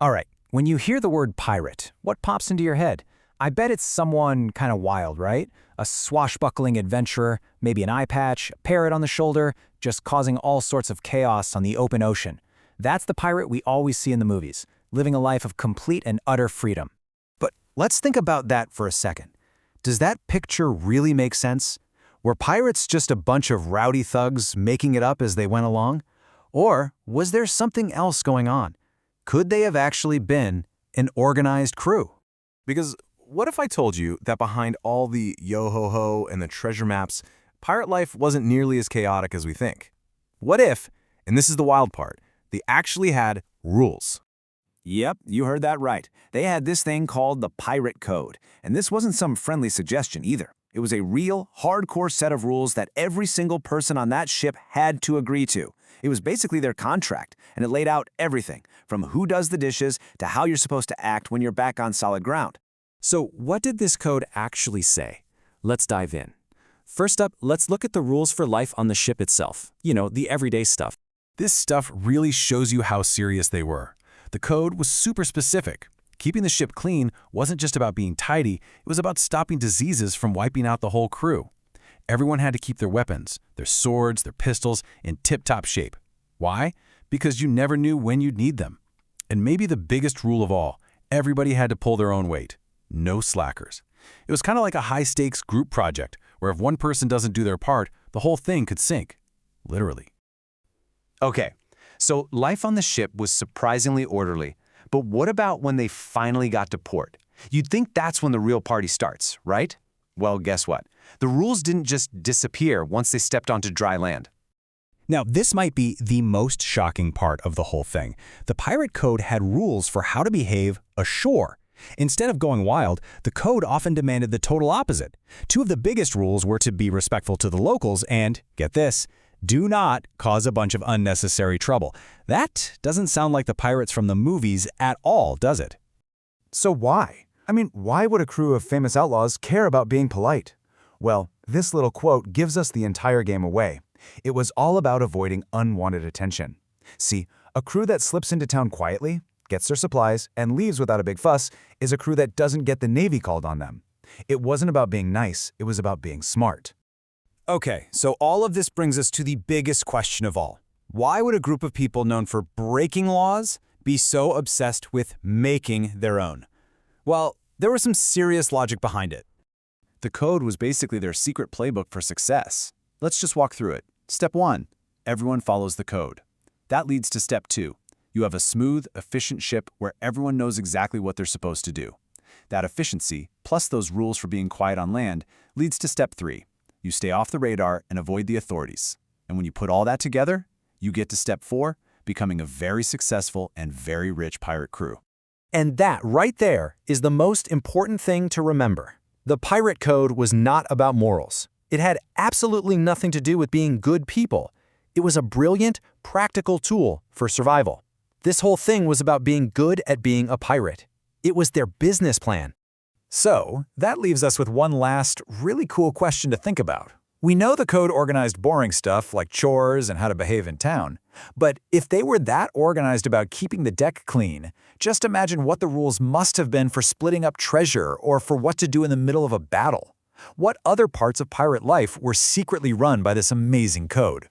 All right, when you hear the word pirate, what pops into your head? I bet it's someone kind of wild, right? A swashbuckling adventurer, maybe an eye patch, a parrot on the shoulder, just causing all sorts of chaos on the open ocean. That's the pirate we always see in the movies, living a life of complete and utter freedom. But let's think about that for a second. Does that picture really make sense? Were pirates just a bunch of rowdy thugs making it up as they went along? Or was there something else going on? Could they have actually been an organized crew? Because what if I told you that behind all the yo-ho-ho and the treasure maps, pirate life wasn't nearly as chaotic as we think? What if, and this is the wild part, they actually had rules? Yep, you heard that right. They had this thing called the Pirate Code, and this wasn't some friendly suggestion either. It was a real, hardcore set of rules that every single person on that ship had to agree to. It was basically their contract, and it laid out everything, from who does the dishes to how you're supposed to act when you're back on solid ground. So what did this code actually say? Let's dive in. First up, let's look at the rules for life on the ship itself. You know, the everyday stuff. This stuff really shows you how serious they were. The code was super specific. Keeping the ship clean wasn't just about being tidy, it was about stopping diseases from wiping out the whole crew. Everyone had to keep their weapons, their swords, their pistols, in tip-top shape. Why? Because you never knew when you'd need them. And maybe the biggest rule of all, everybody had to pull their own weight. No slackers. It was kind of like a high-stakes group project, where if one person doesn't do their part, the whole thing could sink. Literally. Okay, so life on the ship was surprisingly orderly. But what about when they finally got to port? You'd think that's when the real party starts, right? Well, guess what? The rules didn't just disappear once they stepped onto dry land. Now, this might be the most shocking part of the whole thing. The Pirate Code had rules for how to behave ashore. Instead of going wild, the code often demanded the total opposite. Two of the biggest rules were to be respectful to the locals and, get this, do not cause a bunch of unnecessary trouble. That doesn't sound like the pirates from the movies at all, does it? So why? I mean, why would a crew of famous outlaws care about being polite? Well, this little quote gives us the entire game away. It was all about avoiding unwanted attention. See, a crew that slips into town quietly, gets their supplies, and leaves without a big fuss is a crew that doesn't get the Navy called on them. It wasn't about being nice, it was about being smart. Okay, so all of this brings us to the biggest question of all. Why would a group of people known for breaking laws be so obsessed with making their own? Well, there was some serious logic behind it. The code was basically their secret playbook for success. Let's just walk through it. Step 1. Everyone follows the code. That leads to Step 2. You have a smooth, efficient ship where everyone knows exactly what they're supposed to do. That efficiency, plus those rules for being quiet on land, leads to Step 3. You stay off the radar and avoid the authorities. And when you put all that together, you get to Step 4, becoming a very successful and very rich pirate crew. And that right there is the most important thing to remember. The Pirate Code was not about morals. It had absolutely nothing to do with being good people. It was a brilliant, practical tool for survival. This whole thing was about being good at being a pirate. It was their business plan. So, that leaves us with one last, really cool question to think about. We know the code organized boring stuff like chores and how to behave in town. But if they were that organized about keeping the deck clean, just imagine what the rules must have been for splitting up treasure or for what to do in the middle of a battle. What other parts of pirate life were secretly run by this amazing code?